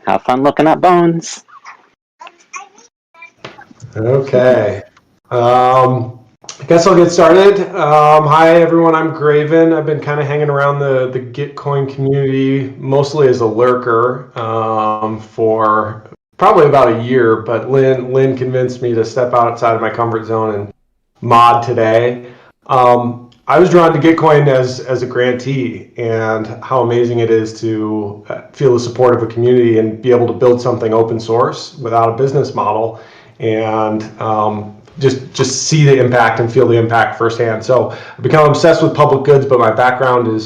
Have fun looking at bones. Okay. I guess I'll get started. Hi, everyone. I'm Graven. I've been kind of hanging around the Gitcoin community, mostly as a lurker, for probably about a year, but Lynn convinced me to step outside of my comfort zone and mod today. I was drawn to Gitcoin as a grantee, and how amazing it is to feel the support of a community and be able to build something open source without a business model, and just see the impact and feel the impact firsthand. So I've become obsessed with public goods, but my background is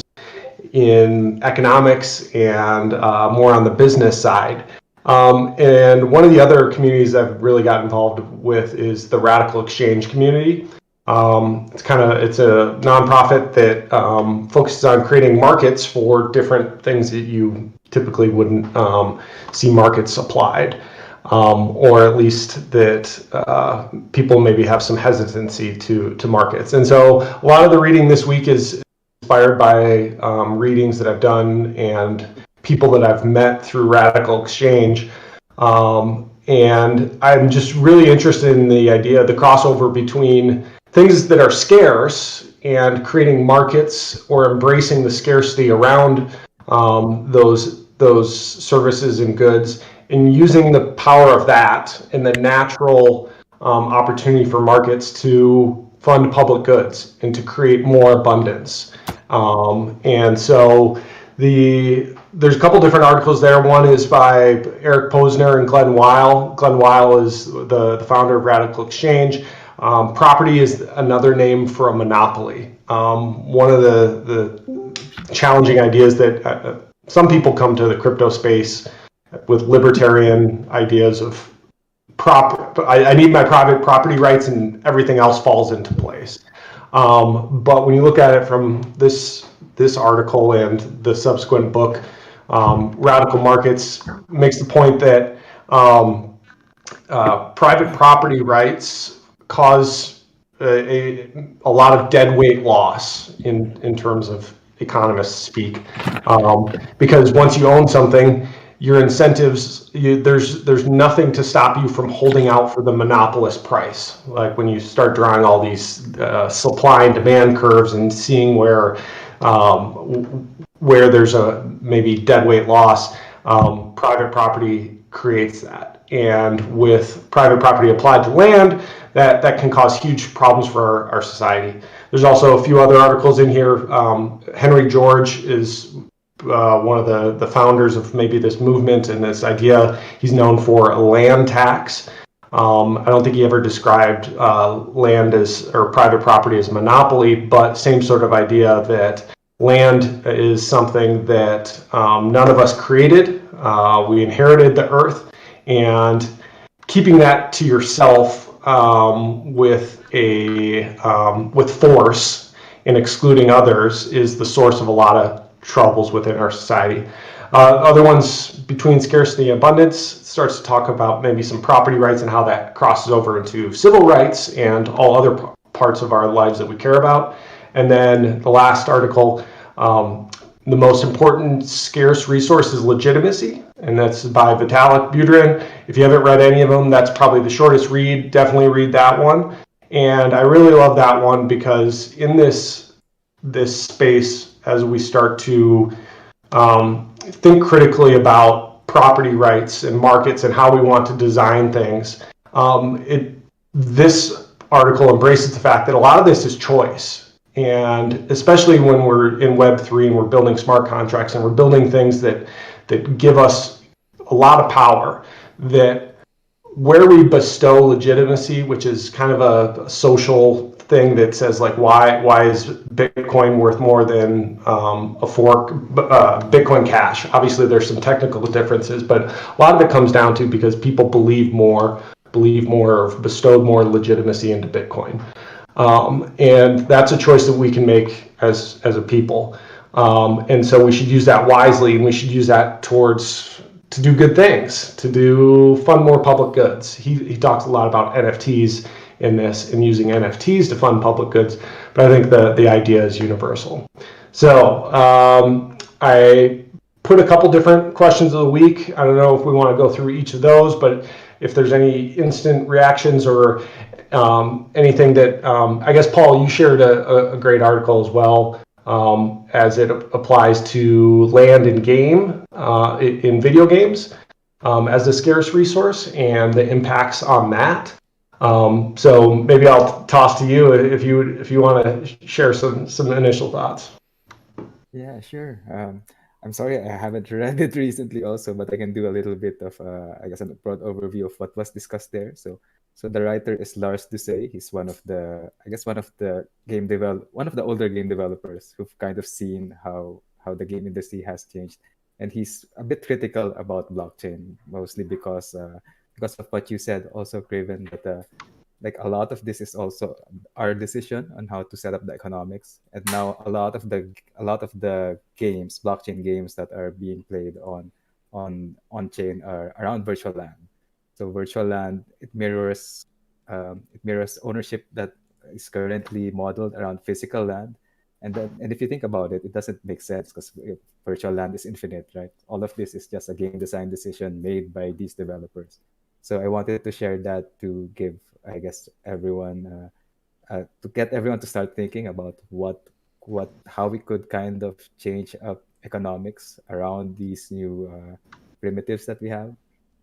in economics and more on the business side. And one of the other communities I've really got involved with is the Radical Exchange community. It's a nonprofit that focuses on creating markets for different things that you typically wouldn't see markets applied. Or at least that people maybe have some hesitancy to markets. And so a lot of the reading this week is inspired by readings that I've done and people that I've met through Radical Exchange. And I'm just really interested in the idea, the crossover between things that are scarce and creating markets or embracing the scarcity around those services and goods, and using the power of that and the natural opportunity for markets to fund public goods and to create more abundance. And so there's a couple different articles there. One is by Eric Posner and Glenn Weil. Glenn Weil is the founder of Radical Exchange. Property is another name for a monopoly. One of the challenging ideas that some people come to the crypto space with libertarian ideas of I need my private property rights and everything else falls into place. But when you look at it from this article and the subsequent book, Radical Markets makes the point that private property rights cause a lot of deadweight loss in terms of economists speak, because once you own something, your incentives, there's nothing to stop you from holding out for the monopolist price. Like when you start drawing all these supply and demand curves and seeing where there's a maybe deadweight loss, private property creates that. And with private property applied to land, that can cause huge problems for our society. There's also a few other articles in here. Henry George is one of the founders of maybe this movement and this idea. He's known for a land tax. I don't think he ever described land or private property as monopoly, but same sort of idea that land is something that none of us created. We inherited the earth, and keeping that to yourself with force and excluding others is the source of a lot of troubles within our society. Other ones, between scarcity and abundance, starts to talk about maybe some property rights and how that crosses over into civil rights and all other parts of our lives that we care about. And then the last article, the most important scarce resource is legitimacy, and that's by Vitalik Buterin. If you haven't read any of them, that's probably the shortest read. Definitely read that one. And I really love that one because in this space, as we start to think critically about property rights and markets and how we want to design things, this article embraces the fact that a lot of this is choice. And especially when we're in Web3 and we're building smart contracts and we're building things that give us a lot of power, that where we bestow legitimacy, which is kind of a social thing that says like, why is Bitcoin worth more than a fork, Bitcoin Cash? Obviously there's some technical differences, but a lot of it comes down to because people believe more, or bestowed more legitimacy into Bitcoin. And that's a choice that we can make as a people. And so we should use that wisely, and we should use that to do good things, to fund more public goods. He talks a lot about NFTs in this and using NFTs to fund public goods, but I think the idea is universal. So I put put a couple different questions of the week. I don't know if we want to go through each of those, but if there's any instant reactions or anything that, I guess, Paul, you shared a great article as well as it applies to land and game in video games as a scarce resource and the impacts on that. So maybe I'll toss to you if you want to share some initial thoughts. Yeah, sure. I'm sorry I haven't read it recently also, but I can do a little bit of, I guess, a broad overview of what was discussed there. So the writer is Lars Doucet. He's one of the, I guess, one of the older game developers who've kind of seen how the game industry has changed, and he's a bit critical about blockchain, mostly because of what you said, also, Craven, that like a lot of this is also our decision on how to set up the economics. And now a lot of the games, blockchain games that are being played on chain are around virtual land. So virtual land, it mirrors ownership that is currently modeled around physical land. And if you think about it, it doesn't make sense because virtual land is infinite, right? All of this is just a game design decision made by these developers. So I wanted to share that to give, I guess, everyone to get everyone to start thinking about how we could kind of change up economics around these new primitives that we have.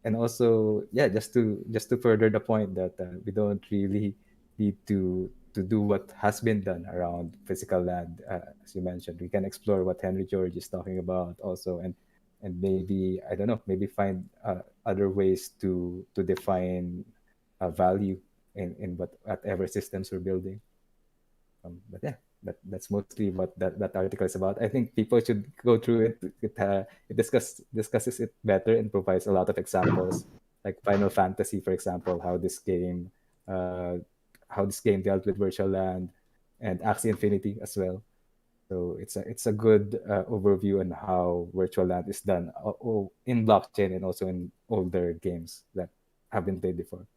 And also, yeah, just to further the point that we don't really need to do what has been done around physical land. As you mentioned, we can explore what Henry George is talking about also, and maybe, I don't know, maybe find other ways to define value in whatever systems we're building. But yeah, that's mostly what that article is about. I think people should go through it. It discusses it better and provides a lot of examples, like Final Fantasy, for example, how this game dealt with virtual land, and Axie Infinity as well. So it's a good overview on how virtual land is done in blockchain and also in older games that have been played before.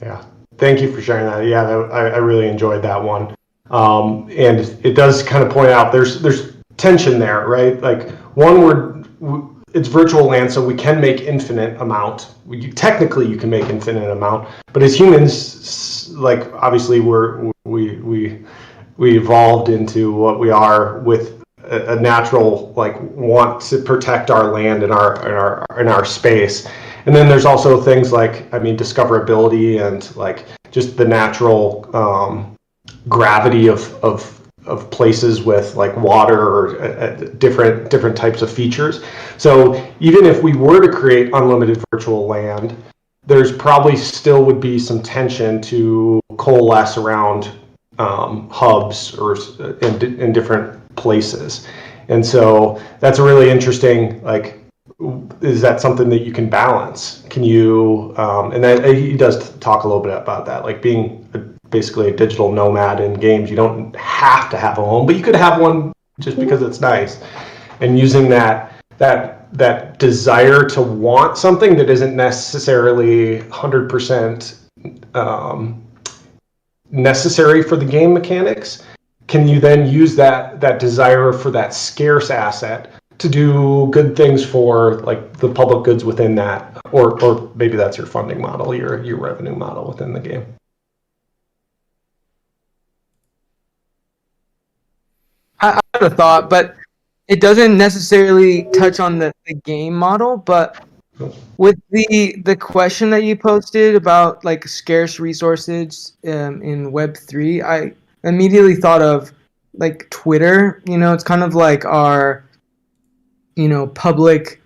Yeah, thank you for sharing that. Yeah, I really enjoyed that one. And it does kind of point out there's tension there, right? Like it's virtual land, so we can make infinite amount. Technically, you can make infinite amount, but as humans, like obviously we evolved into what we are with a natural like want to protect our land and our space. And then there's also things like, I mean, discoverability and like just the natural gravity of places with like water or different types of features. So even if we were to create unlimited virtual land, there's probably still would be some tension to coalesce around hubs or in different places. And so that's a really interesting, like, is that something that you can balance? Can you, he does talk a little bit about that, like being basically a digital nomad in games. You don't have to have a home, but you could have one just because it's nice. And using that desire to want something that isn't necessarily 100% necessary for the game mechanics, can you then use that desire for that scarce asset to do good things for like the public goods within that, or maybe that's your funding model, your revenue model within the game. I had a thought, but it doesn't necessarily touch on the game model. But with the question that you posted about like scarce resources in Web3, I immediately thought of like Twitter. It's kind of like our public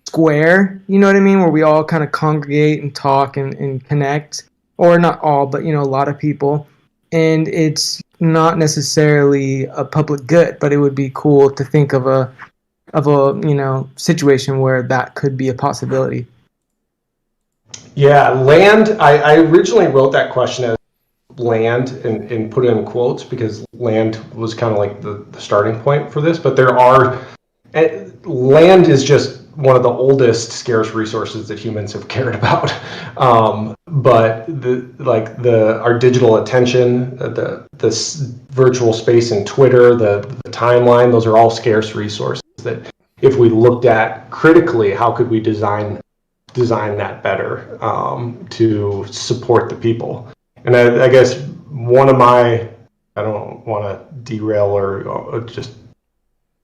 square, you know what I mean, where we all kind of congregate and talk and connect, or not all, but a lot of people. And it's not necessarily a public good, but it would be cool to think of a situation where that could be a possibility. Yeah, land, I originally wrote that question as land and put it in quotes because land was kind of like the starting point for this, but land is just one of the oldest scarce resources that humans have cared about. But our digital attention, this virtual space in Twitter, the timeline, those are all scarce resources that if we looked at critically, how could we design that better to support the people? And I guess one of my, I don't want to derail or just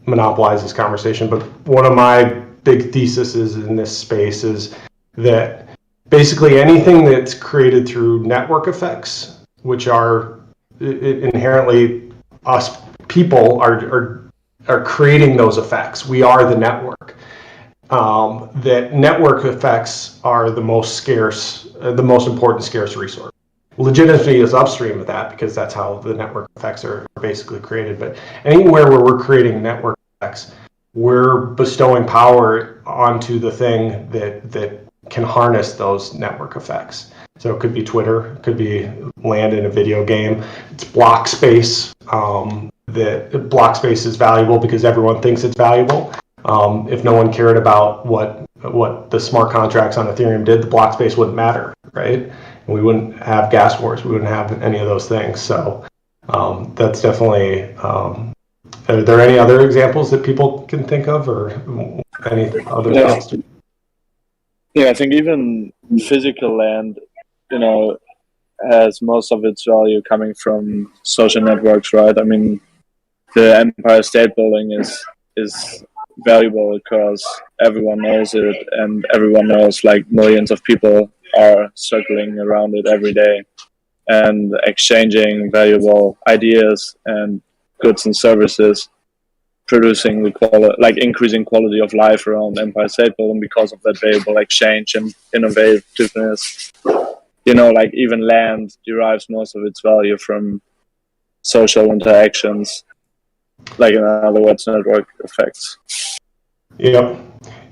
monopolize this conversation, but one of my big theses in this space is that basically anything that's created through network effects, which are inherently us people are creating those effects. We are the network. That network effects are the most scarce, the most important scarce resource. Legitimacy is upstream of that because that's how the network effects are basically created. But anywhere where we're creating network effects, we're bestowing power onto the thing that can harness those network effects. So it could be Twitter, it could be land in a video game. It's block space. That block space is valuable because everyone thinks it's valuable. If no one cared about what the smart contracts on Ethereum did, the block space wouldn't matter, right? And we wouldn't have gas wars. We wouldn't have any of those things. So that's definitely. Are there any other examples that people can think of, or any other thoughts? Yeah, I think even physical land, has most of its value coming from social networks, right? I mean, the Empire State Building is valuable because everyone knows it, and everyone knows like millions of people are circling around it every day and exchanging valuable ideas and goods and services, producing the quality, like increasing quality of life around Empire State Building because of that valuable exchange and innovativeness. Like even land derives most of its value from social interactions, like in other words, network effects. Yep.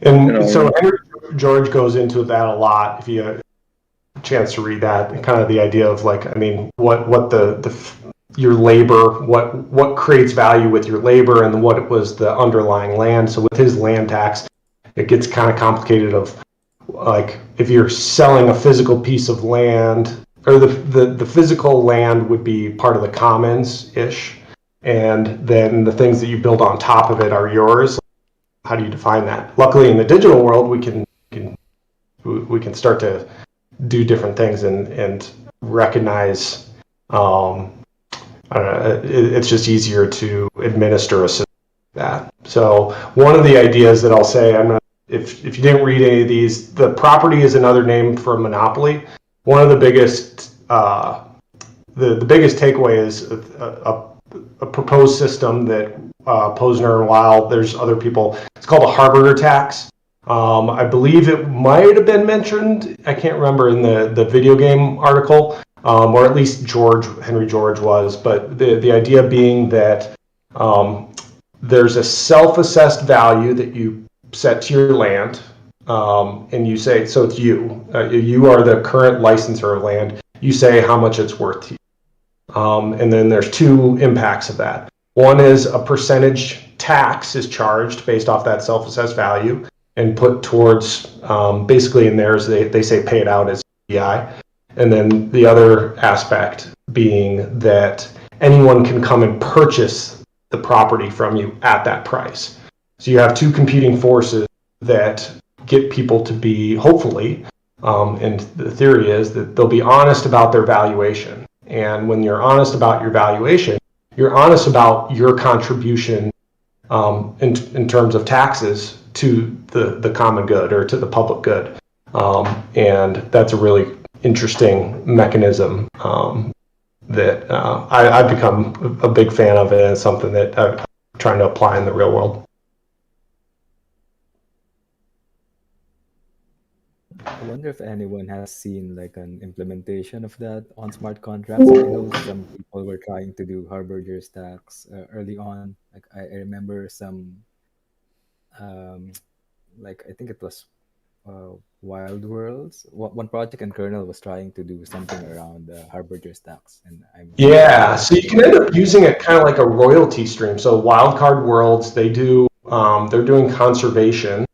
And so Henry George goes into that a lot. If you have a chance to read that, kind of the idea of like, I mean, what your labor, what creates value with your labor, and what was the underlying land. So with his land tax, it gets kind of complicated of like if you're selling a physical piece of land, or the physical land would be part of the commons ish, and then the things that you build on top of it are yours. How do you define that? Luckily, in the digital world, we can start to do different things and recognize. I don't know. It's just easier to administer a system like that. So one of the ideas that I'll say, if you didn't read any of these, the property is another name for monopoly. One of the biggest the biggest takeaway is a proposed system that Posner and Weil, there's other people, it's called a harbinger tax. I believe it might have been mentioned, I can't remember, in the video game article, or at least Henry George was, but the idea being that there's a self-assessed value that you set to your land, and you say, so it's you are the current licensor of land, you say how much it's worth to you. And then there's two impacts of that. One is a percentage tax is charged based off that self-assessed value and put towards, basically in theirs, they say pay it out as CPI. And then the other aspect being that anyone can come and purchase the property from you at that price. So you have two competing forces that get people to be, hopefully, and the theory is that they'll be honest about their valuation. And when you're honest about your valuation, you're honest about your contribution in terms of taxes to the common good or to the public good. And that's a really interesting mechanism that I've become a big fan of, and it's something that I'm trying to apply in the real world. I wonder if anyone has seen like an implementation of that on smart contracts. I know some people were trying to do harbinger stacks early on. Like I remember some, like I think it was Wild Worlds. One project in kernel was trying to do something around harbinger stacks, and yeah. So you can end up using it kind of like a royalty stream. So Wildcard Worlds, they do they're doing conservation.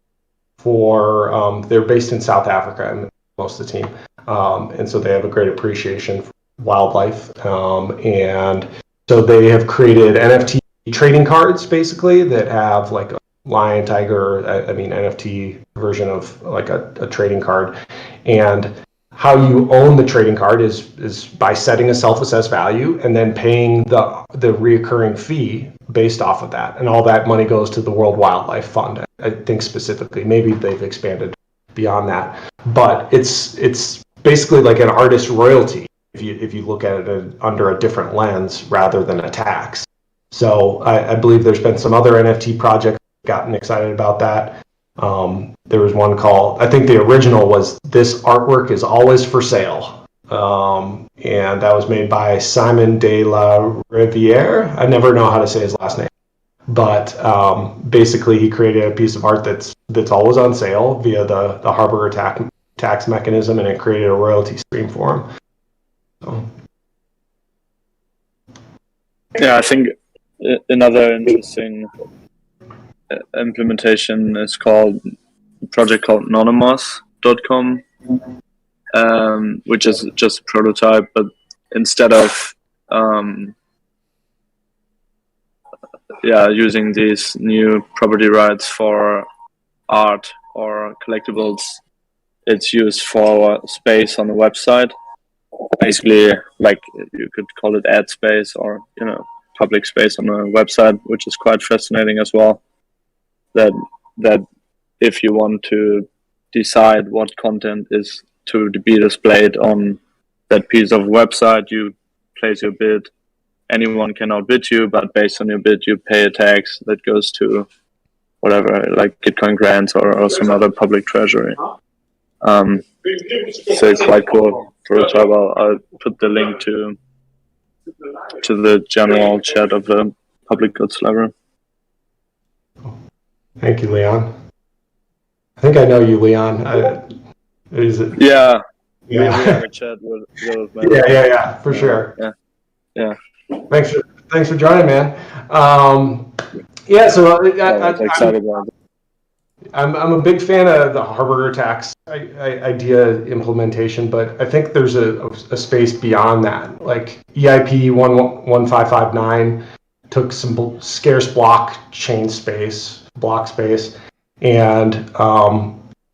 for, they're based in South Africa, most of the team. And so they have a great appreciation for wildlife. And so they have created NFT trading cards, basically, that have like a lion, tiger, NFT version of like a trading card. And how you own the trading card is by setting a self-assessed value and then paying the reoccurring fee based off of that. And all that money goes to the World Wildlife Fund, I think specifically. Maybe they've expanded beyond that. But it's basically like an artist royalty if you look at it under a different lens rather than a tax. So I believe there's been some other NFT projects gotten excited about that. There was one called, I think the original was "This Artwork is Always for Sale." And that was made by Simon de la Riviere. I never know how to say his last name. But basically he created a piece of art that's always on sale via the Harbor tax mechanism, and it created a royalty stream for him. So. Yeah, I think another interesting implementation is called a project called Anonymous.com, which is just a prototype, but instead of using these new property rights for art or collectibles, it's used for space on the website. Basically, like you could call it ad space or public space on a website, which is quite fascinating as well. That if you want to decide what content is to be displayed on that piece of website, you place your bid. Anyone can outbid you, but based on your bid, you pay a tax that goes to whatever, like Gitcoin grants or some other public treasury. So it's quite cool. Prototype. I'll put the link to the general chat of the public goods library. Thank you, Leon. I think I know you, Leon. Is it? Yeah. Yeah. We have a chat with Yeah, for sure. Yeah. Thanks for joining, man. So I'm excited about it. I'm a big fan of the Harbor tax idea implementation, but I think there's a space beyond that. Like EIP 11559 took some scarce block space, and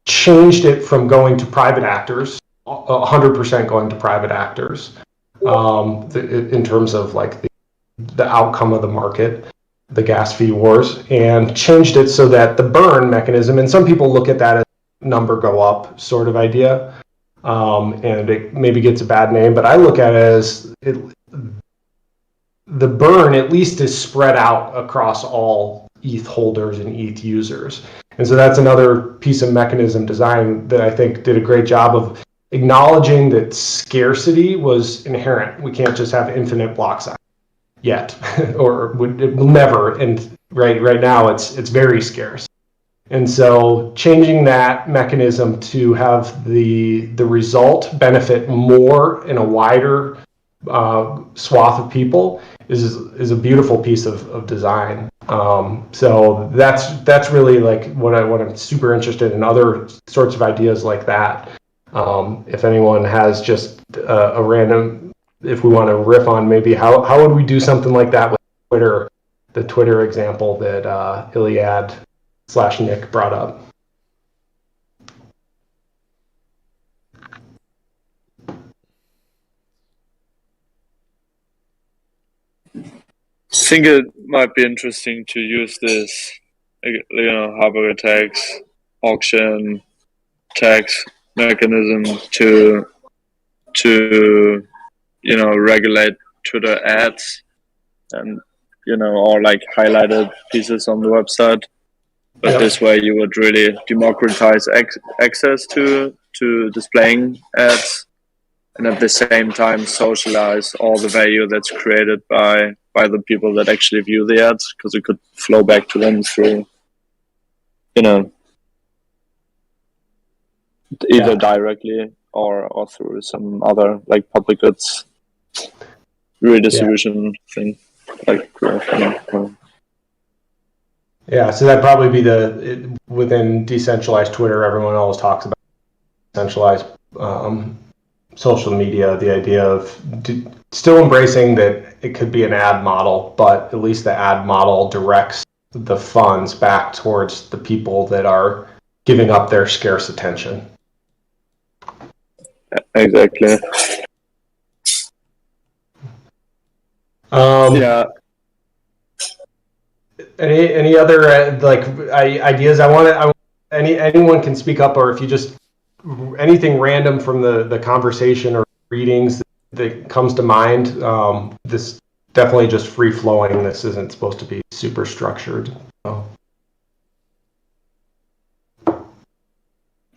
changed it from going to private actors, 100% going to private actors, in terms of like the outcome of the market, the gas fee wars, and changed it so that the burn mechanism, and some people look at that as number go up sort of idea, and it maybe gets a bad name, but I look at it as the burn at least is spread out across all ETH holders and ETH users. And so that's another piece of mechanism design that I think did a great job of acknowledging that scarcity was inherent. We can't just have infinite block size yet, or it will never. And right now it's very scarce. And so changing that mechanism to have the result benefit more in a wider swath of people is a beautiful piece of design. So that's really like what I'm super interested in, other sorts of ideas like that. If anyone has just a random, if we want to riff on maybe how would we do something like that with Twitter, the Twitter example that Iliad/Nick brought up. I think it might be interesting to use this, harbor tax, auction tax mechanism to regulate Twitter ads and or like highlighted pieces on the website. But this way you would really democratize access to displaying ads, and at the same time socialize all the value that's created by the people that actually view the ads, because it could flow back to them through either directly or through some other like public goods redistribution thing, like Yeah, so that'd probably be within decentralized Twitter, everyone always talks about decentralized social media, the idea of still embracing that it could be an ad model, but at least the ad model directs the funds back towards the people that are giving up their scarce attention. Exactly. Yeah. Any other ideas? Anyone can speak up, or if you just anything random from the conversation or readings that comes to mind. This definitely just free flowing. This isn't supposed to be super structured. So.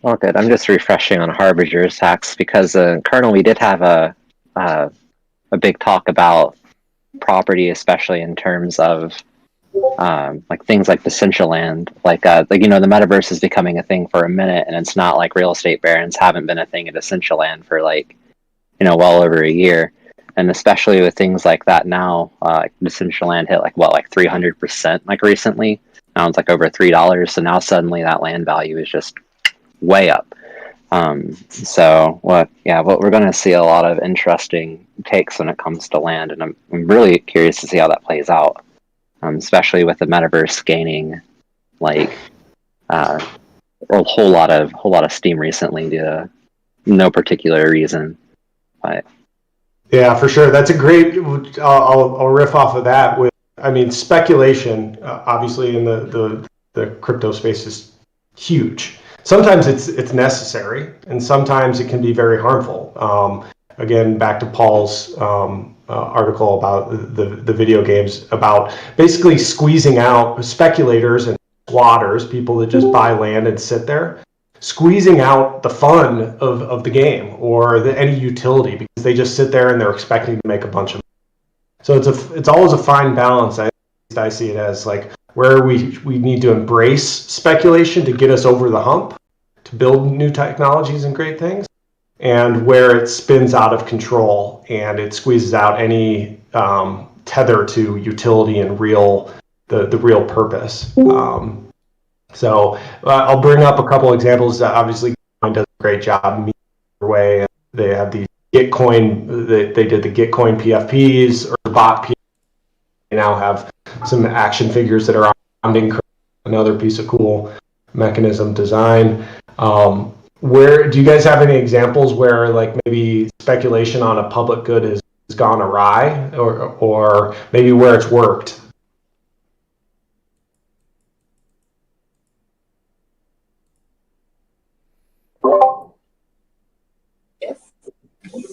Well, good. I'm just refreshing on Harbinger's hacks because Colonel, we did have a big talk about property, especially in terms of like things like Decentraland, like the metaverse is becoming a thing for a minute, and it's not like real estate barons haven't been a thing at Decentraland for well over a year, and especially with things like that now, Decentraland hit like 300% like recently. Now it's like over $3, so now suddenly that land value is just way up. So what we're going to see a lot of interesting takes when it comes to land, and I'm really curious to see how that plays out. Especially with the metaverse gaining a whole lot of steam recently due to no particular reason. But yeah, for sure, that's a great. I'll riff off of that with. I mean, speculation obviously in the crypto space is huge. Sometimes it's necessary, and sometimes it can be very harmful. Again, back to Paul's article about the video games, about basically squeezing out speculators and squatters, people that just buy land and sit there, squeezing out the fun of the game or any utility, because they just sit there and they're expecting to make a bunch of money. So it's always a fine balance. I see it as like where we need to embrace speculation to get us over the hump, to build new technologies and great things, and where it spins out of control and it squeezes out any tether to utility and the real purpose. So I'll bring up a couple examples. Obviously, Gitcoin does a great job way. And they have these Gitcoin. They did the Gitcoin PFPs or bot PFPs. They now have some action figures that are on another piece of cool mechanism design. Where do you guys have any examples where like maybe speculation on a public good has gone awry, or maybe where it's worked?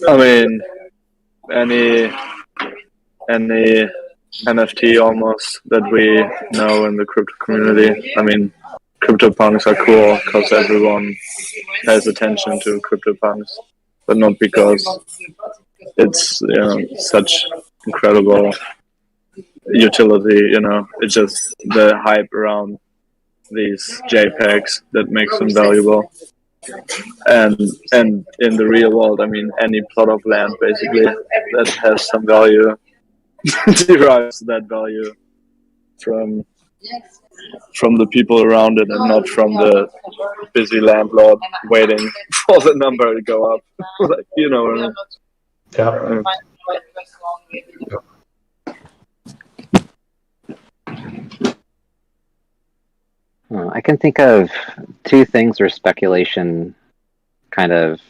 I mean, any NFT almost that we know in the crypto community. I mean, CryptoPunks are cool because everyone pays attention to CryptoPunks, but not because it's such incredible utility. It's just the hype around these JPEGs that makes them valuable. And in the real world, I mean, any plot of land basically that has some value derives that value from the people around it, and not from the busy landlord waiting for the number to go up. Like, what I mean? Yeah. I can think of two things where speculation kind of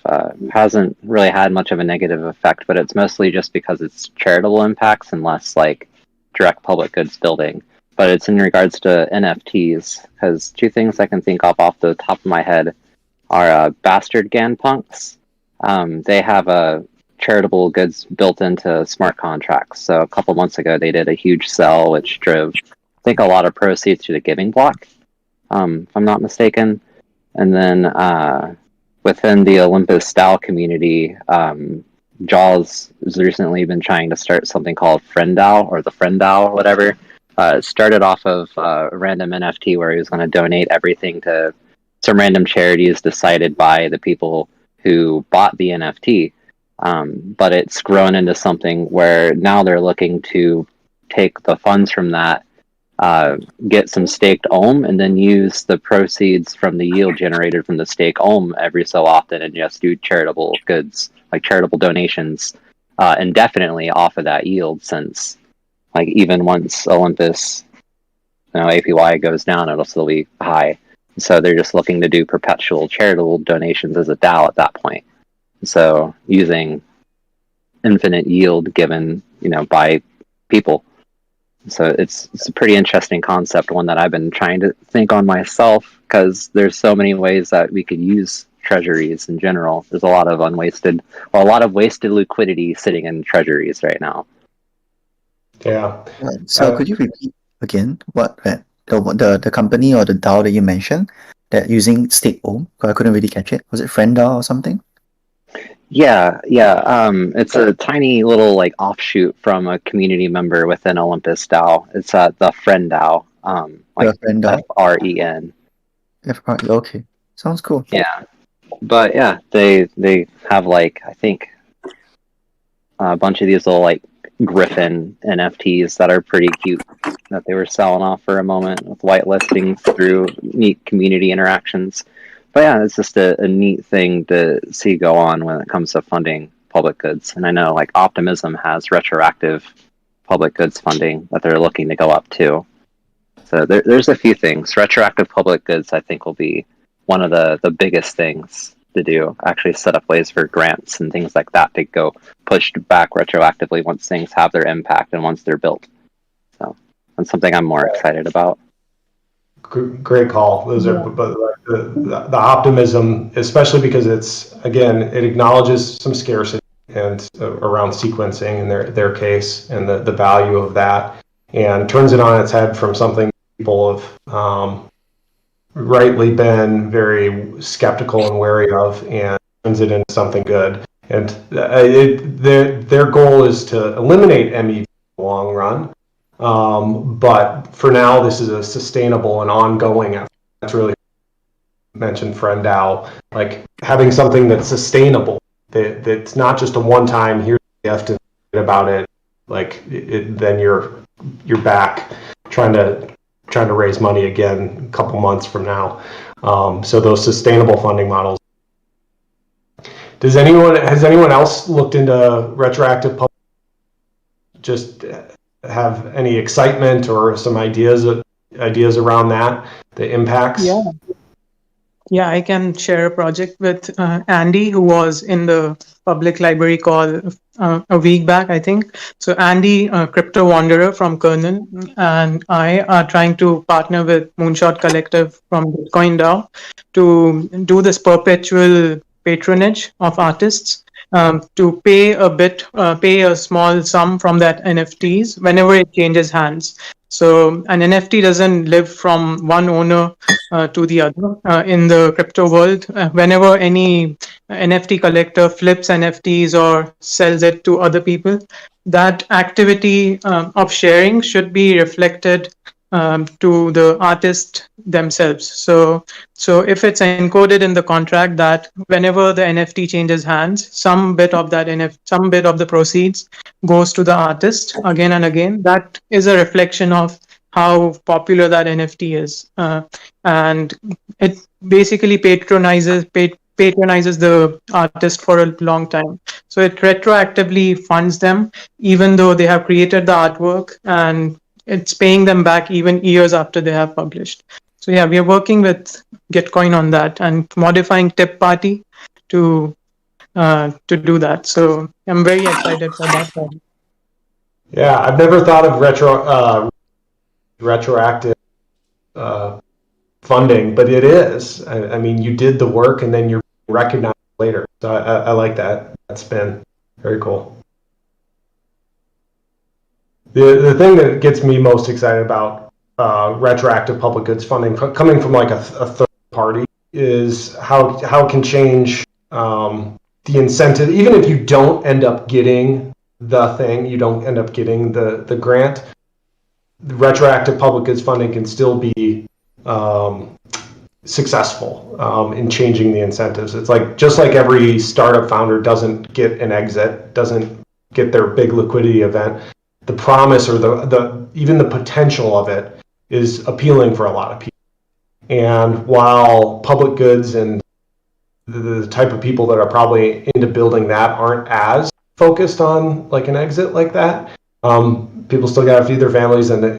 hasn't really had much of a negative effect, but it's mostly just because it's charitable impacts and less like direct public goods building. But it's in regards to NFTs, because two things I can think of off the top of my head are Bastard Ganpunks. They have a charitable goods built into smart contracts. So a couple months ago, they did a huge sell, which drove, I think, a lot of proceeds to the Giving Block, if I'm not mistaken. And then within the Olympus style community, Jaws has recently been trying to start something called FriendDAO, or the FriendDAO, or whatever. It started off of a random NFT where he was going to donate everything to some random charities decided by the people who bought the NFT. But it's grown into something where now they're looking to take the funds from that get some staked ohm and then use the proceeds from the yield generated from the stake ohm every so often and just do charitable goods, like charitable donations, indefinitely off of that yield, since like even once Olympus, APY goes down, it'll still be high. So they're just looking to do perpetual charitable donations as a DAO at that point. So using infinite yield given, by people. So it's a pretty interesting concept, one that I've been trying to think on myself, because there's so many ways that we could use treasuries in general. There's a lot of wasted liquidity sitting in treasuries right now. Yeah. So could you repeat again what the company or the DAO that you mentioned that using stake ohm? I couldn't really catch it. Was it Friend DAO or something? Yeah. It's a tiny little offshoot from a community member within Olympus DAO. It's the Friend DAO. The Friend DAO. FREN. Okay, sounds cool. Yeah, but yeah, they have I think a bunch of these little Griffin NFTs that are pretty cute that they were selling off for a moment with whitelisting through neat community interactions. But yeah, it's just a neat thing to see go on when it comes to funding public goods. And I know Optimism has retroactive public goods funding that they're looking to go up to. So there's a few things. Retroactive public goods, I think, will be one of the biggest things to do. Actually set up ways for grants and things like that to go pushed back retroactively once things have their impact and once they're built. So that's something I'm more excited about. Great call. Those are, but the optimism, especially because it acknowledges some scarcity and around sequencing in their case and the value of that, and turns it on its head from something people have rightly been very skeptical and wary of, and turns it into something good. And their goal is to eliminate MEV in the long run. But for now, this is a sustainable and ongoing effort. That's really mentioned Friend DAO, having something that's sustainable, that's not just a one-time, here's the F to about it, then you're back trying to raise money again a couple months from now. So those sustainable funding models. Has anyone else looked into retroactive public? Just have any excitement or some ideas around that, the impacts? Yeah, I can share a project with Andy, who was in the public library call a week back, I think. So Andy, crypto wanderer from Kernel, and I are trying to partner with Moonshot Collective from Bitcoin DAO to do this perpetual patronage of artists, to pay a small sum from that NFTs whenever it changes hands. So an NFT doesn't live from one owner to the other. In the crypto world, whenever any NFT collector flips NFTs or sells it to other people, that activity of sharing should be reflected to the artist themselves. So if it's encoded in the contract that whenever the NFT changes hands, some bit of the proceeds goes to the artist again and again, that is a reflection of how popular that NFT is, and it basically patronizes the artist for a long time. So it retroactively funds them, even though they have created the artwork, and it's paying them back even years after they have published. So yeah, we are working with Gitcoin on that and modifying Tip Party to do that. So I'm very excited for that one. Yeah, I've never thought of retroactive funding, but it is. I mean, you did the work and then you're recognized later. So I like that. That's been very cool. The thing that gets me most excited about retroactive public goods funding coming from a third party is how it can change the incentive. Even if you don't end up getting the thing, you don't end up getting the grant, the retroactive public goods funding can still be successful in changing the incentives. It's just like every startup founder doesn't get an exit, doesn't get their big liquidity event. The promise or the even the potential of it is appealing for a lot of people. And while public goods and the type of people that are probably into building that aren't as focused on like an exit like that, people still got to feed their families and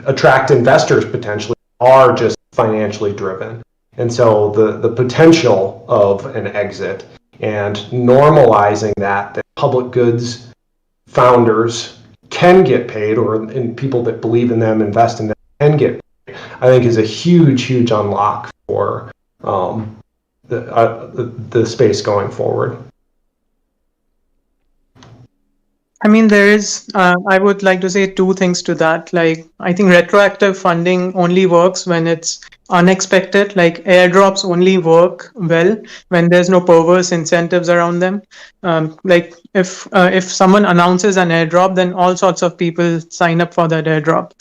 attract investors potentially are just financially driven. And so the potential of an exit and normalizing that public goods founders can get paid, or in people that believe in them, invest in them, can get paid, I think is a huge unlock for the space going forward. I mean, I would like to say two things to that. Like, I think retroactive funding only works when it's unexpected. Like, airdrops only work well when there's no perverse incentives around them. Like, if someone announces an airdrop, then all sorts of people sign up for that airdrop.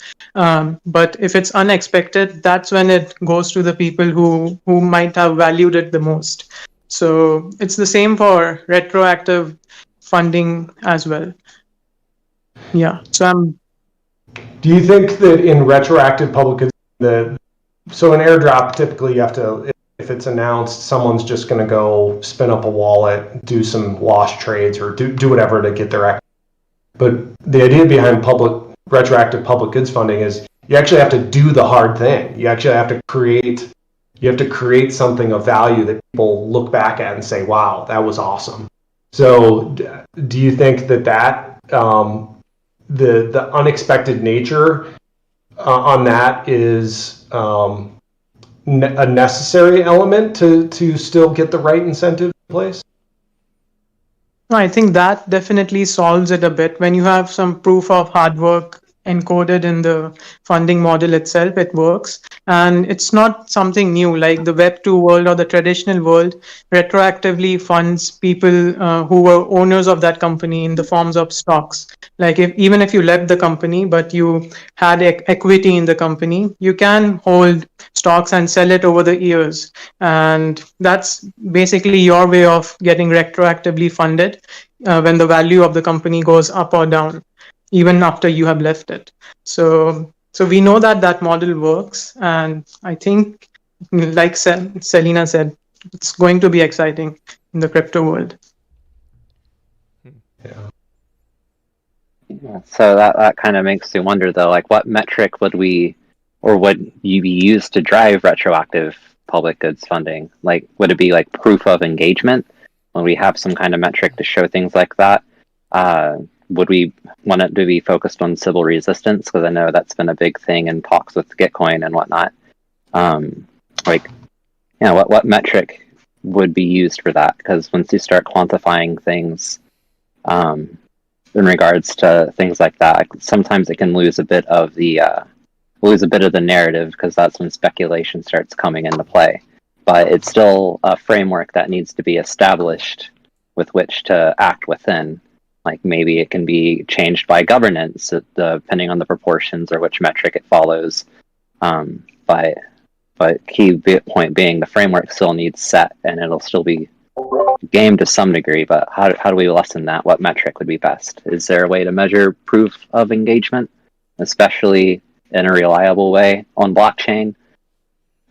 But if it's unexpected, that's when it goes to the people who might have valued it the most. So it's the same for retroactive funding as well. Yeah. So Do you think that in retroactive public goods, so an airdrop, typically you have to, if it's announced, someone's just going to go spin up a wallet, do some wash trades, or do whatever to get their activity. But the idea behind retroactive public goods funding is you actually have to do the hard thing. You actually have to create something of value that people look back at and say, wow, that was awesome. So do you think that the unexpected nature on that is a necessary element to still get the right incentive in place? I think that definitely solves it a bit. When you have some proof of hard work encoded in the funding model itself, it works. And it's not something new, like the Web 2 world or the traditional world retroactively funds people who were owners of that company in the forms of stocks. Like even if you left the company, but you had equity in the company, you can hold stocks and sell it over the years. And that's basically your way of getting retroactively funded when the value of the company goes up or down, even after you have left it. So we know that model works, and I think, like Selena said, it's going to be exciting in the crypto world. Yeah. So that kind of makes me wonder, though, like what metric would you be used to drive retroactive public goods funding? Like, would it be like proof of engagement? When we have some kind of metric to show things like that, would we want it to be focused on civil resistance? Because I know that's been a big thing in talks with Gitcoin and whatnot. What metric would be used for that? Because once you start quantifying things in regards to things like that, sometimes it can lose a bit of the narrative, because that's when speculation starts coming into play. But it's still a framework that needs to be established with which to act within. Like maybe it can be changed by governance depending on the proportions or which metric it follows. But key point being, the framework still needs set, and it'll still be gamed to some degree. But how do we lessen that? What metric would be best? Is there a way to measure proof of engagement, especially in a reliable way on blockchain?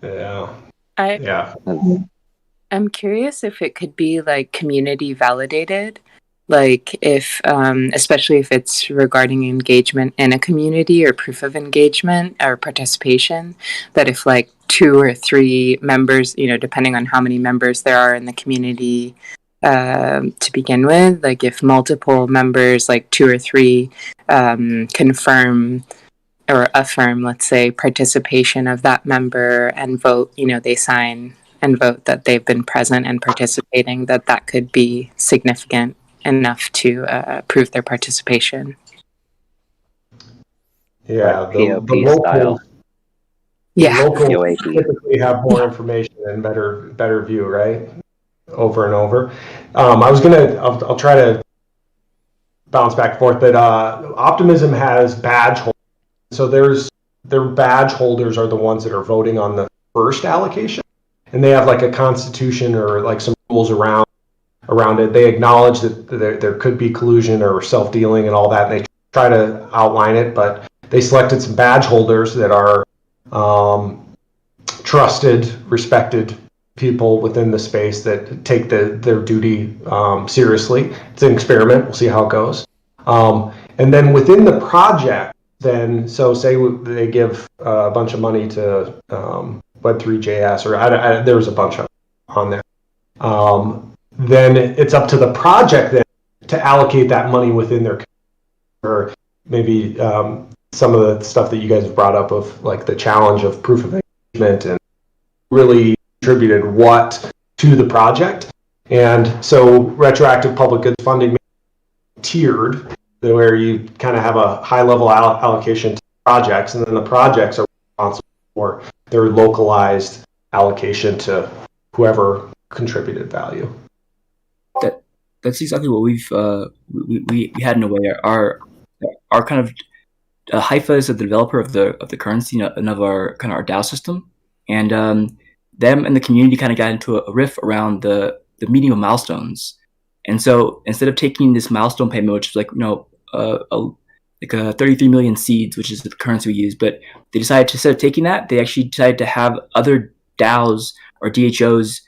Yeah. I'm curious if it could be like community validated, like if especially if it's regarding engagement in a community or proof of engagement or participation, that if like 2 or 3 members, depending on how many members there are in the community to begin with, like if multiple members, like 2 or 3 confirm or affirm, let's say, participation of that member and vote, they sign and vote that they've been present and participating, that could be significant enough to prove their participation. Yeah, the locals typically have more information and better view, right? Over and over. I'll try to bounce back and forth, but Optimism has badge holders. So their badge holders are the ones that are voting on the first allocation, and they have like a constitution or like some rules around it. They acknowledge that there could be collusion or self-dealing and all that, and they try to outline it, but they selected some badge holders that are trusted, respected people within the space that take their duty seriously. It's an experiment. We'll see how it goes. And then within the project, then, so say they give a bunch of money to Web3.js, or there was a bunch of on there. Then it's up to the project then to allocate that money within their, or maybe some of the stuff that you guys have brought up of like the challenge of proof of engagement, and really contributed what to the project. And so retroactive public goods funding tiered, where you kind of have a high level allocation to projects, and then the projects are responsible for their localized allocation to whoever contributed value. That's exactly what we had in a way. Our kind of Haifa is the developer of the currency and of our kind of our DAO system, and them and the community kind of got into a riff around the meeting of milestones. And so instead of taking this milestone payment, which is like like 33 million seeds, which is the currency we use, but they decided to, instead of taking that, they actually decided to have other DAOs or DHOs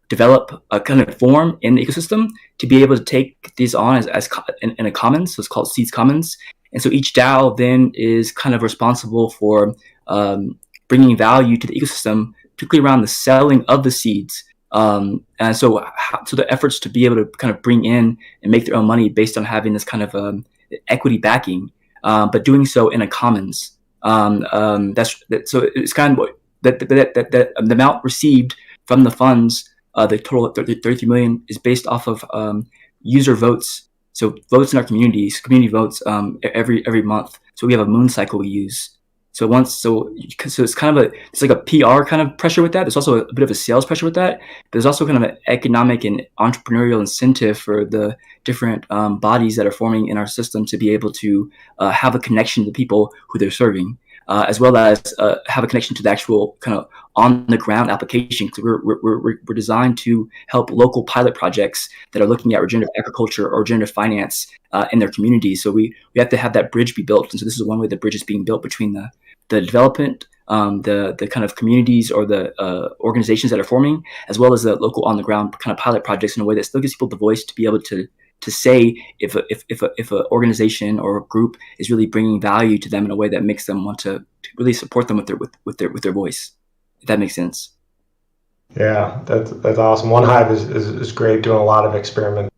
develop a kind of form in the ecosystem to be able to take these on as in a commons. So it's called Seeds Commons. And so each DAO then is kind of responsible for bringing value to the ecosystem, particularly around the selling of the seeds. And so the efforts to be able to kind of bring in and make their own money based on having this kind of equity backing, but doing so in a commons. So it's kind of what that the amount received from the funds, the total 33 million, is based off of user votes. So votes in our community votes every month. So we have a moon cycle we use. So it's kind of it's like a PR kind of pressure with that. There's also a bit of a sales pressure with that. There's also kind of an economic and entrepreneurial incentive for the different bodies that are forming in our system to be able to have a connection to the people who they're serving, as well as have a connection to the actual kind of on the ground application. Because we're designed to help local pilot projects that are looking at regenerative agriculture or regenerative finance in their communities. So we have to have that bridge be built. And so this is one way the bridge is being built between the development, the kind of communities or the organizations that are forming, as well as the local on the ground kind of pilot projects, in a way that still gives people the voice to be able to say if an organization or a group is really bringing value to them in a way that makes them want to really support them with their voice. If that makes sense. Yeah, that's awesome. One Hive is great, doing a lot of experiment.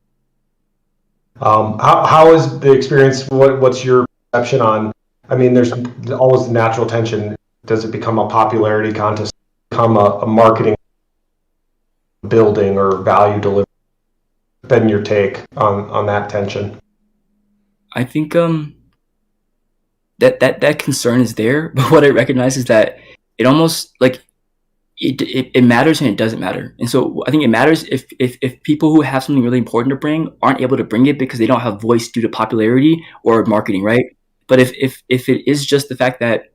How is the experience? What's your perception on? I mean, there's always the natural tension. Does it become a popularity contest, become a marketing building or value delivery? Been your take on that tension? I think that concern is there, but what I recognize is that it almost like it matters and it doesn't matter. And so I think it matters if people who have something really important to bring aren't able to bring it because they don't have voice due to popularity or marketing, right? But if it is just the fact that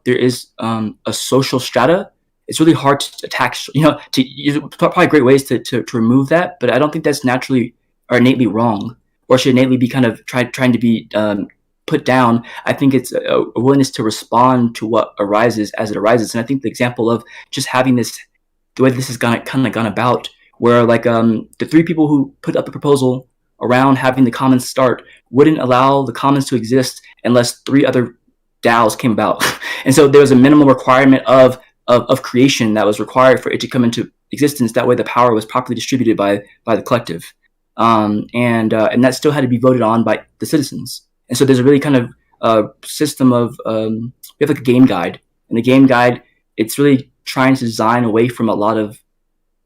there is a social strata, it's really hard to attack, to use probably great ways to remove that. But I don't think that's naturally or innately wrong, or should innately be kind of trying to be put down. I think it's a willingness to respond to what arises as it arises. And I think the example of just having this, the way this has gone about, where like the three people who put up a proposal around having the commons start wouldn't allow the commons to exist unless three other DAOs came about. And so there was a minimal requirement of creation that was required for it to come into existence. That way the power was properly distributed by the collective. And that still had to be voted on by the citizens. And so there's a really kind of system of, we have like a game guide, and the game guide, it's really trying to design away from a lot of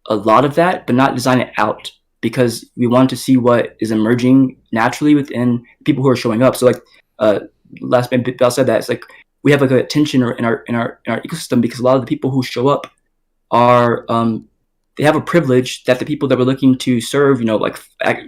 that, but not design it out, because we want to see what is emerging naturally within people who are showing up. So like last Bell said that, it's like we have like a tension in our ecosystem, because a lot of the people who show up are they have a privilege that the people that we're looking to serve, like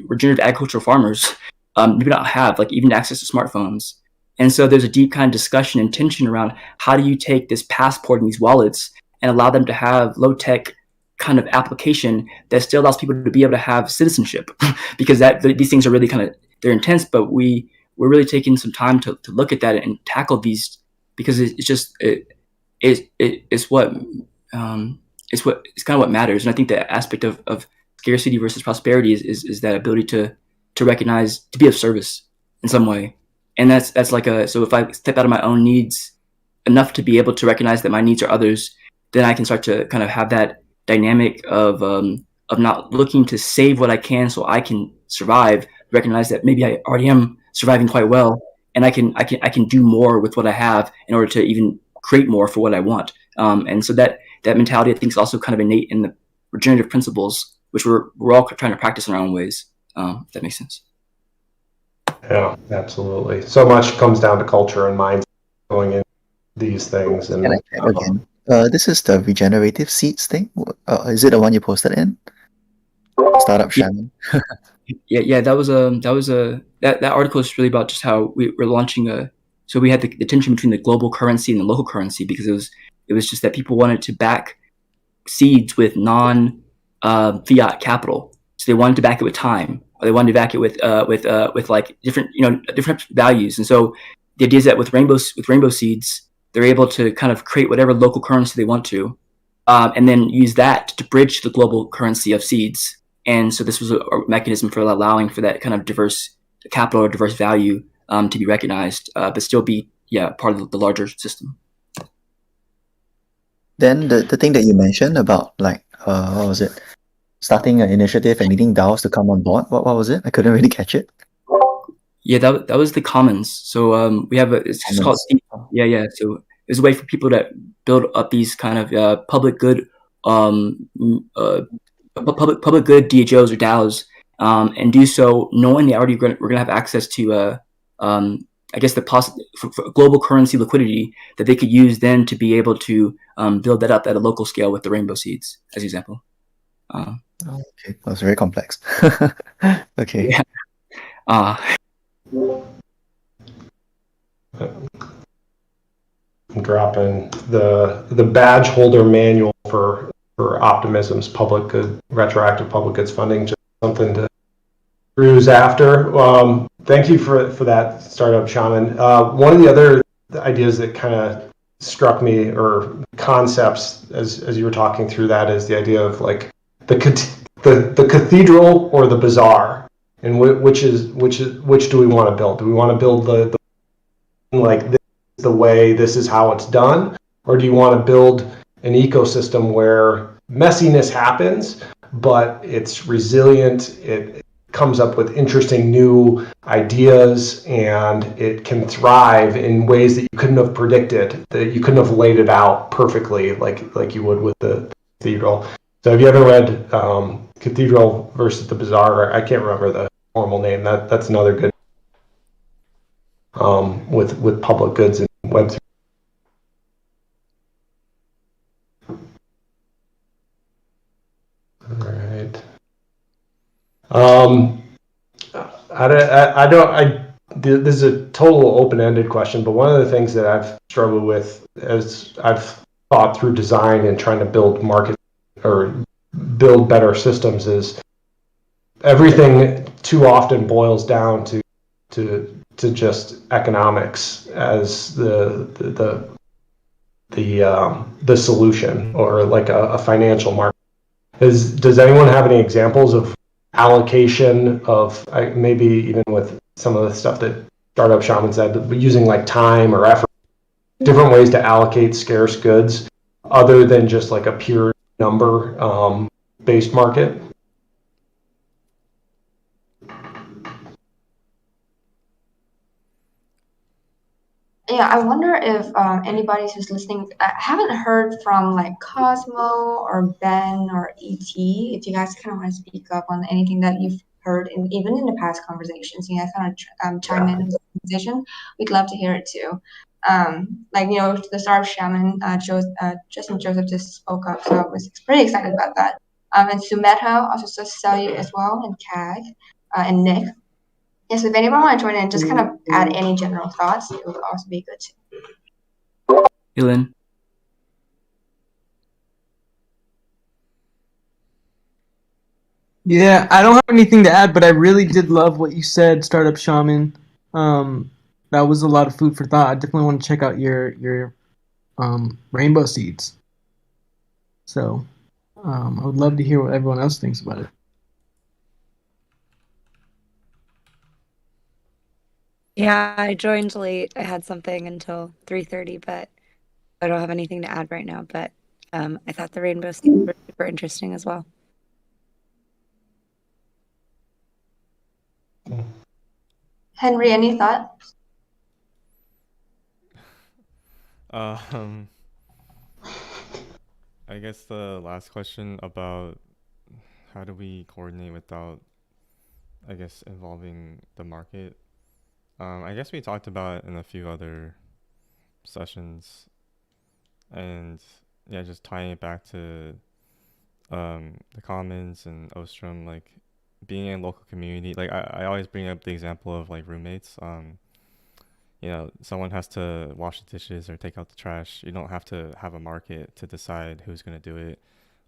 regenerative agricultural farmers, maybe not have, like even access to smartphones. And so there's a deep kind of discussion and tension around how do you take this passport and these wallets and allow them to have low tech kind of application that still allows people to be able to have citizenship, because these things are really kind of, they're intense, but we we're really taking some time to look at that and tackle these, because it's kind of what matters. And I think the aspect of scarcity versus prosperity is that ability to recognize, to be of service in some way. And that's like so if I step out of my own needs enough to be able to recognize that my needs are others, then I can start to kind of have that dynamic of not looking to save what I can so I can survive, recognize that maybe I already am surviving quite well, and I can do more with what I have in order to even create more for what I want. And so that mentality, I think, is also kind of innate in the regenerative principles, which we're all trying to practice in our own ways. If that makes sense. Yeah, absolutely. So much comes down to culture and mindset going in these things. And Can I check again? This is the regenerative seeds thing. Is it the one you posted in? Startup Shaman. Yeah. That article is really about just how we're launching so we had the tension between the global currency and the local currency, because it was just that people wanted to back seeds with non fiat capital. So they wanted to back it with time, or they wanted to back it with like different values. And so the idea is that with rainbow seeds, they're able to kind of create whatever local currency they want to, and then use that to bridge the global currency of seeds. And so this was a mechanism for allowing for that kind of diverse capital or diverse value to be recognized, but still be part of the larger system. Then the thing that you mentioned about, like, what was it? Starting an initiative and needing DAOs to come on board. What was it? I couldn't really catch it. Yeah, that was the Commons. So we have it's just called yeah. So it's a way for people to build up these kind of public good public good DHOs or DAOs, and do so knowing they we're going to have access to I guess for global currency liquidity that they could use then to be able to build that up at a local scale with the rainbow seeds, as an example. Okay, that was very complex. Okay. Yeah. I'm dropping the badge holder manual for Optimism's public good, retroactive public goods funding, just something to cruise after. Thank you for that, Startup Shaman. One of the other ideas that kind of struck me, or concepts as you were talking through that, is the idea of like the cathedral or the bazaar, and which do we want to build? Do we want to build the like this is the way, this is how it's done, or do you want to build an ecosystem where messiness happens, but it's resilient, it comes up with interesting new ideas, and it can thrive in ways that you couldn't have predicted, that you couldn't have laid it out perfectly like you would with the cathedral. So have you ever read Cathedral versus the Bazaar? I can't remember the formal name. That's another good with public goods and Web3. All right. This is a total open-ended question, but one of the things that I've struggled with as I've thought through design and trying to build market or build better systems is everything too often boils down to just economics as the solution, or like a financial market. Does anyone have any examples of allocation of, maybe even with some of the stuff that Startup Shaman said, using like time or effort, different ways to allocate scarce goods other than just like a pure number based market? Yeah, I wonder if anybody who's listening, I haven't heard from like Cosmo or Ben or ET. If you guys kind of want to speak up on anything that you've heard, even in the past conversations, you guys kind of chime in the conversation. We'd love to hear it too. Like, the Startup Shaman, Justin Joseph just spoke up, so I was pretty excited about that. And Sumeta also says Sally as well, and Cag, and Nick. Yes, if anyone want to join in, just kind of add any general thoughts, it would also be good too. Helen. Yeah, I don't have anything to add, but I really did love what you said, Startup Shaman. That was a lot of food for thought. I definitely want to check out your rainbow seeds. So I would love to hear what everyone else thinks about it. Yeah, I joined late. I had something until 3:30, but I don't have anything to add right now. But I thought the rainbow seeds were super interesting as well. Henry, any thoughts? I guess the last question about how do we coordinate without, I guess, involving the market. I guess we talked about it in a few other sessions, and yeah, just tying it back to the Commons and Ostrom, like being in local community. Like I always bring up the example of like roommates. You know, someone has to wash the dishes or take out the trash. You don't have to have a market to decide who's going to do it,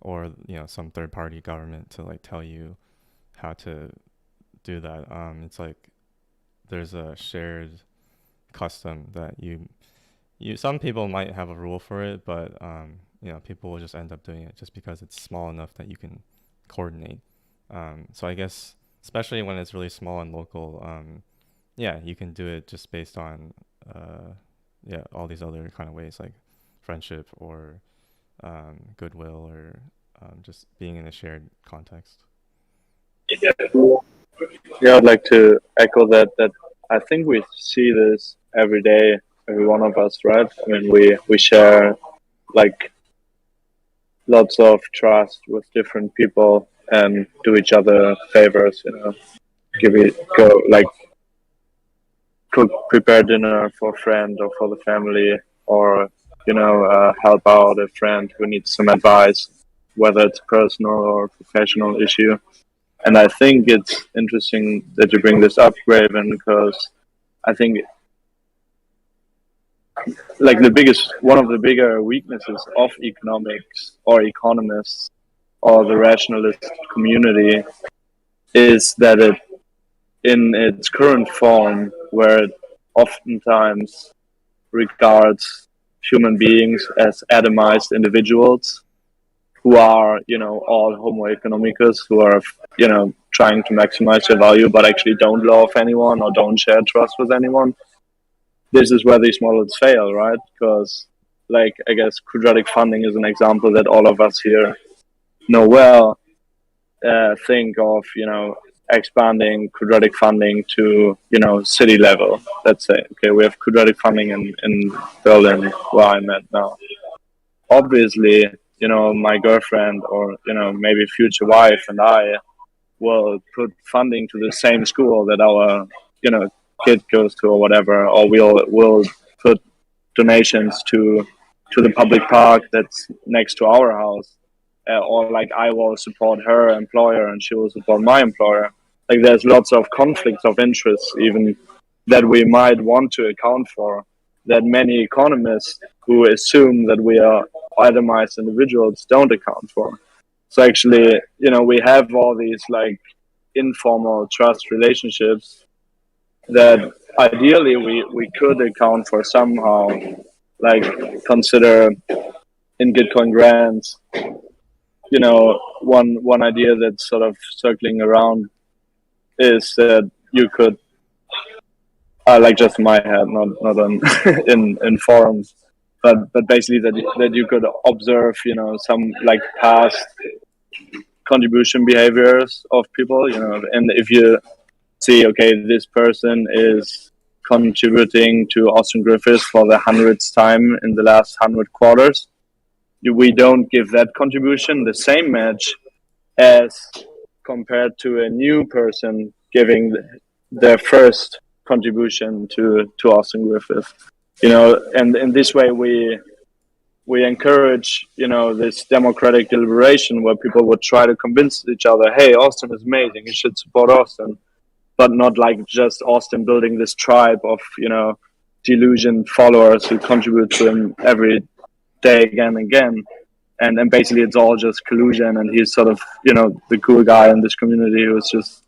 or you know, some third party government to like tell you how to do that. It's like there's a shared custom that you some people might have a rule for it, but you know, people will just end up doing it just because it's small enough that you can coordinate. So I guess especially when it's really small and local, yeah, you can do it just based on yeah, all these other kind of ways like friendship or goodwill or just being in a shared context. Yeah, I'd like to echo that. That I think we see this every day, every one of us, right? I mean, we share like lots of trust with different people and do each other favors. You know, go like cook, prepare dinner for a friend or for the family, or you know, help out a friend who needs some advice, whether it's personal or professional issue. And I think it's interesting that you bring this up, Graven, because I think like one of the bigger weaknesses of economics or economists or the rationalist community is that it, in its current form, where it oftentimes regards human beings as atomized individuals who are, you know, all homo economicus, who are, you know, trying to maximize their value but actually don't love anyone or don't share trust with anyone. This is where these models fail, right? Because, like, I guess quadratic funding is an example that all of us here know well. Think of, you know, expanding quadratic funding to, you know, city level. Let's say, okay, we have quadratic funding in Berlin, where I'm at now. Obviously, you know, my girlfriend or, you know, maybe future wife and I will put funding to the same school that our, you know, kid goes to or whatever, or we'll put donations to the public park that's next to our house, or like I will support her employer and she will support my employer. Like there's lots of conflicts of interest even that we might want to account for, that many economists who assume that we are itemized individuals don't account for. So actually, you know, we have all these like informal trust relationships that ideally we could account for somehow, like consider in Gitcoin grants. You know, one idea that's sort of circling around is that you could, like just in my head, not on in forums, but basically that you could observe, you know, some like past contribution behaviors of people, you know, and if you see, okay, this person is contributing to Austin Griffiths for the 100th time in the last 100 quarters, we don't give that contribution the same match as compared to a new person giving their first contribution to Austin Griffith. You know, and in this way we encourage, you know, this democratic deliberation where people would try to convince each other, hey, Austin is amazing, you should support Austin, but not like just Austin building this tribe of, you know, delusioned followers who contribute to him every day again and again. And basically it's all just collusion, and he's sort of, you know, the cool guy in this community who's just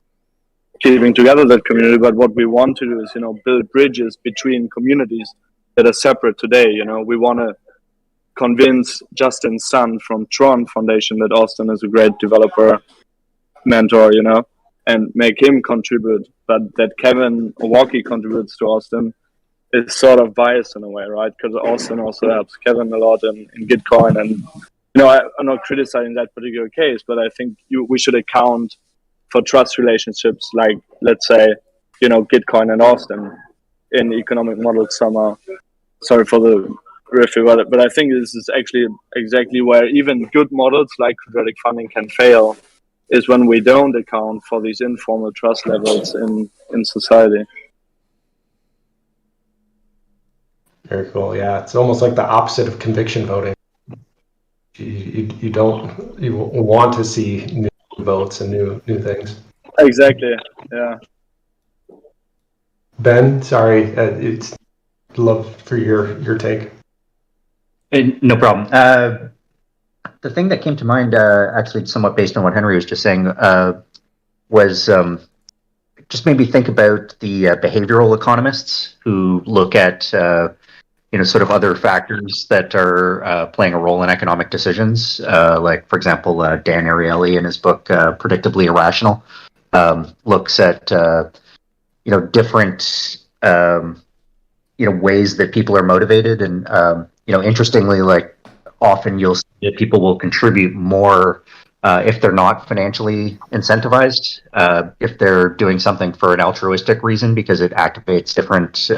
keeping together that community. But what we want to do is, you know, build bridges between communities that are separate today. You know, we want to convince Justin Sun from Tron Foundation that Austin is a great developer mentor, you know, and make him contribute. But that Kevin Owaki contributes to Austin is sort of biased in a way, right? Because Austin also helps Kevin a lot in Gitcoin. And, you know, I'm not criticizing that particular case, but I think we should account for trust relationships like, let's say, you know, Gitcoin and Austin in economic models somehow. Sorry for the riff about it, but I think this is actually exactly where even good models like quadratic funding can fail, is when we don't account for these informal trust levels in society. Very cool. Yeah, it's almost like the opposite of conviction voting. You don't, you want to see new votes and new things. Exactly. Yeah. Ben, sorry, it's love for your take. No problem. The thing that came to mind, actually somewhat based on what Henry was just saying, was just made me think about the behavioral economists who look at sort of other factors that are playing a role in economic decisions. Like, for example, Dan Ariely in his book Predictably Irrational looks at different ways that people are motivated, and interestingly, like, often you'll see that people will contribute more if they're not financially incentivized, if they're doing something for an altruistic reason, because it activates different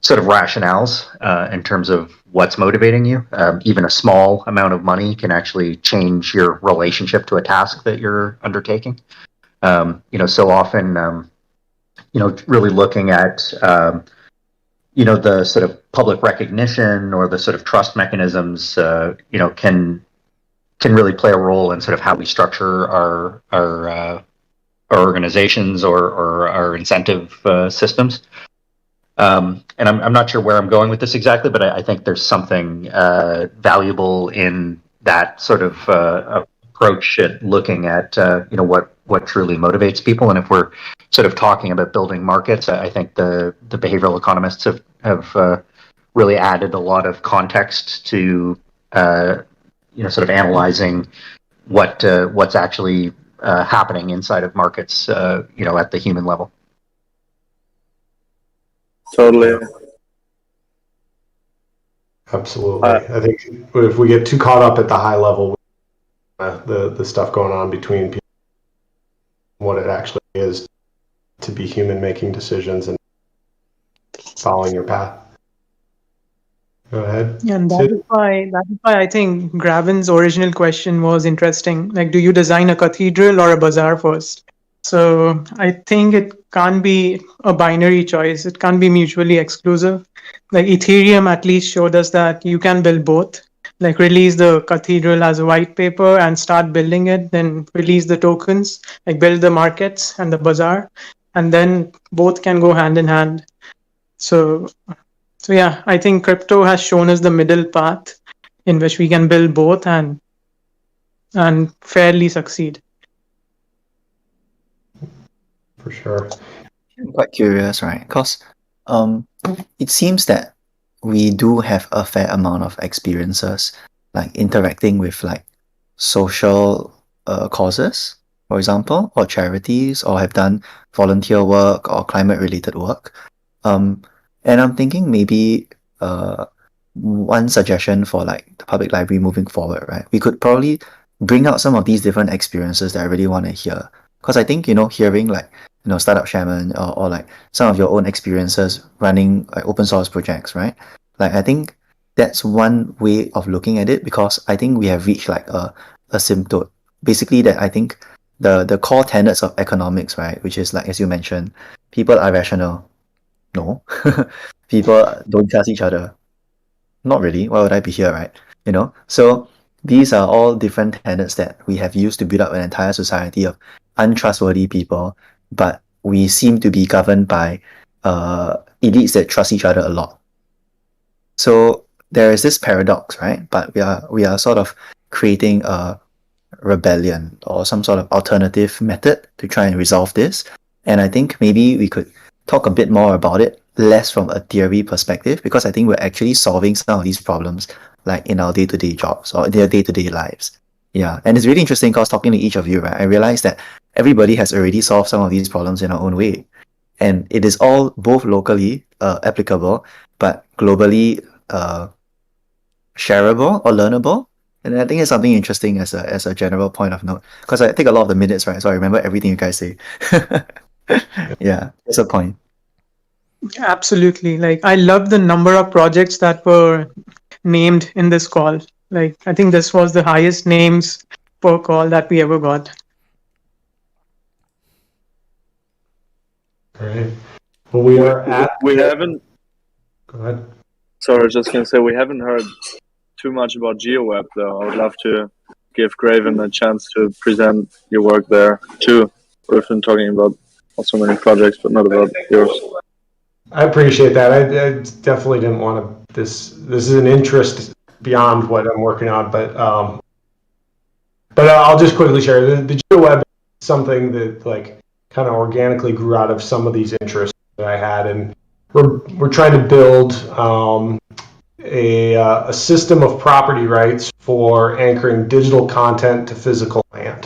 sort of rationales in terms of what's motivating you. Even a small amount of money can actually change your relationship to a task that you're undertaking. So often, really looking at the sort of public recognition or the sort of trust mechanisms, can really play a role in sort of how we structure our organizations or our incentive systems. And I'm not sure where I'm going with this exactly, but I think there's something valuable in that sort of approach at looking at what truly motivates people. And if we're sort of talking about building markets, I think the behavioral economists have really added a lot of context to sort of analyzing what's actually happening inside of markets, at the human level. Totally. Absolutely. I think if we get too caught up at the high level, the stuff going on between people, what it actually is to be human, making decisions and following your path. Go ahead. Yeah, and that is why I think Graven's original question was interesting. Like, do you design a cathedral or a bazaar first? So I think it can't be a binary choice. It can't be mutually exclusive. Like, Ethereum at least showed us that you can build both. Like, release the cathedral as a white paper and start building it, then release the tokens, like build the markets and the bazaar, and then both can go hand in hand. So yeah, I think crypto has shown us the middle path in which we can build both and fairly succeed. For sure. I'm quite curious, right? Because it seems that we do have a fair amount of experiences, like interacting with like social causes, for example, or charities, or have done volunteer work or climate-related work. And I'm thinking maybe one suggestion for like the public library moving forward, right? We could probably bring out some of these different experiences that I really want to hear. Because I think, hearing like, Startup Shaman or like some of your own experiences running like open source projects, right? Like, I think that's one way of looking at it, because I think we have reached like a asymptote. Basically, that I think the core tenets of economics, right? Which is like, as you mentioned, people are rational. No. People don't trust each other. Not really. Why would I be here, right? So these are all different tenets that we have used to build up an entire society of untrustworthy people, but we seem to be governed by elites that trust each other a lot. So there is this paradox, right? But we are sort of creating a rebellion or some sort of alternative method to try and resolve this. And I think maybe we could talk a bit more about it, less from a theory perspective, because I think we're actually solving some of these problems like in our day-to-day jobs or their day-to-day lives. Yeah, and it's really interesting because talking to each of you, right, I realized that everybody has already solved some of these problems in our own way. And it is all both locally applicable, but globally shareable or learnable. And I think it's something interesting as a general point of note, because I take a lot of the minutes, right? So I remember everything you guys say. Yeah, that's a point. Absolutely. Like, I love the number of projects that were named in this call. Like, I think this was the highest names per call that we ever got. Great. Well, we are at. We haven't. Go ahead. Sorry, I was just gonna say we haven't heard too much about GeoWeb though. I would love to give Graven a chance to present your work there too. We've been talking about so many projects, but not about yours. I appreciate that. I definitely didn't want to. This is an interest beyond what I'm working on, but I'll just quickly share the GeoWeb is something that like kind of organically grew out of some of these interests that I had, and we're trying to build a system of property rights for anchoring digital content to physical land.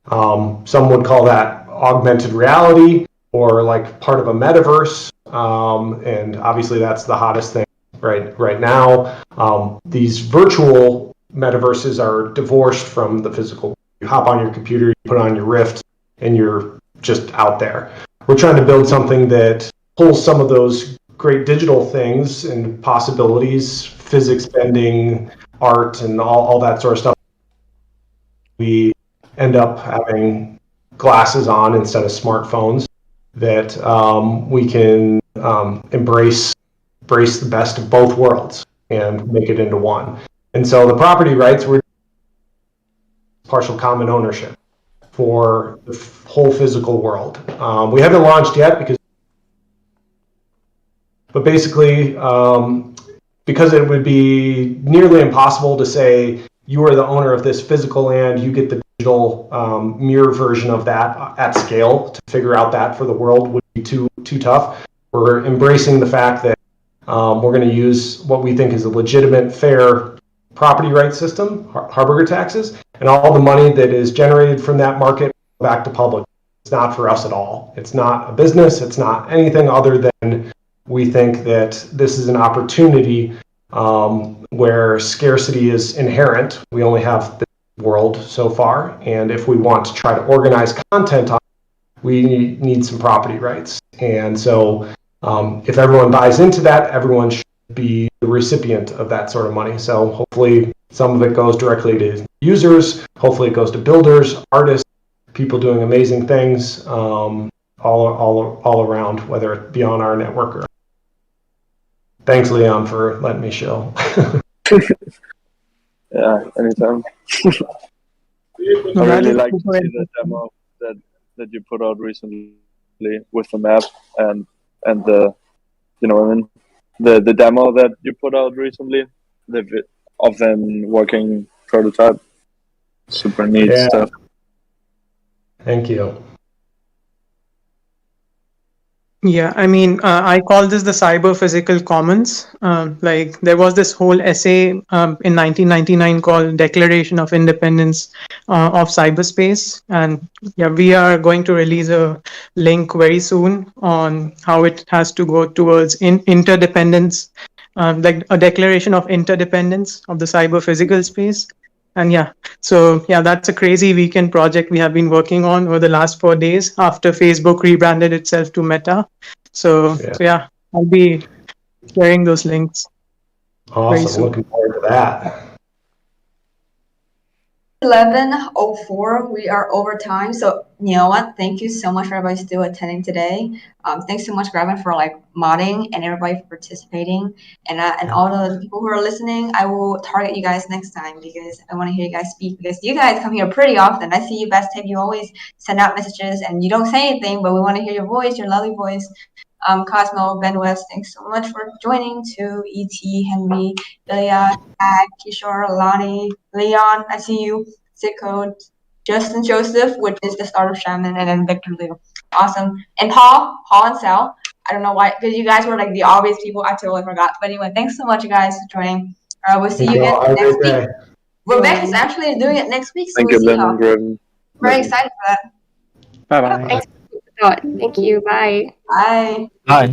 Some would call that augmented reality or like part of a metaverse, and obviously that's the hottest thing right now. These virtual metaverses are divorced from the physical. You hop on your computer, you put on your Rift, and you're just out there. We're trying to build something that pulls some of those great digital things and possibilities, physics bending, art, and all that sort of stuff. We end up having glasses on instead of smartphones that we can embrace the best of both worlds and make it into one. And so the property rights were partial common ownership for the whole physical world. We haven't launched yet but basically, because it would be nearly impossible to say you are the owner of this physical land, you get the digital mirror version of that at scale. To figure out that for the world would be too tough. We're embracing the fact that we're going to use what we think is a legitimate, fair property rights system, Harburger taxes, and all the money that is generated from that market back to public. It's not for us at all. It's not a business. It's not anything other than we think that this is an opportunity where scarcity is inherent. We only have the world so far, and if we want to try to organize content on it, we need some property rights. And so if everyone buys into that, everyone should be the recipient of that sort of money. So hopefully some of it goes directly to users, hopefully it goes to builders, artists, people doing amazing things all around, whether it be on our network or. Thanks, Leon, for letting me show. Yeah, anytime. I really like to see the demo that you put out recently with the map and the the demo that you put out recently of them working prototype. Super neat stuff. Thank you. Yeah, I mean, I call this the cyber physical commons. Like, there was this whole essay in 1999 called Declaration of Independence of Cyberspace. And yeah, we are going to release a link very soon on how it has to go towards interdependence, like a declaration of interdependence of the cyber physical space. And yeah, so yeah, that's a crazy weekend project we have been working on over the last 4 days after Facebook rebranded itself to Meta. So yeah, I'll be sharing those links. Awesome, looking forward to that. 11:04. We are over time, so you know what? Thank you so much for everybody still attending today. Thanks so much, Graven, for like modding and everybody for participating, and all the people who are listening. I will target you guys next time because I want to hear you guys speak because you guys come here pretty often. I see you, Best Tape. You always send out messages and you don't say anything, but we want to hear your voice, your lovely voice. Cosmo, Ben West, thanks so much for joining. To E.T., Henry, Ilya, Kishore, Lonnie, Leon, I see you. Sicko, Justin Joseph, which is the start of Shaman, and then Victor Liu. Awesome. And Paul and Sal. I don't know why, because you guys were like the obvious people. I totally forgot. But anyway, thanks so much, you guys, for joining. We'll see you again next week. Rebecca's actually doing it next week, so Thank we'll you, see Ben y'all. and Graven. Very excited for that. Bye bye. Okay. Thank you. Bye. Bye. Bye.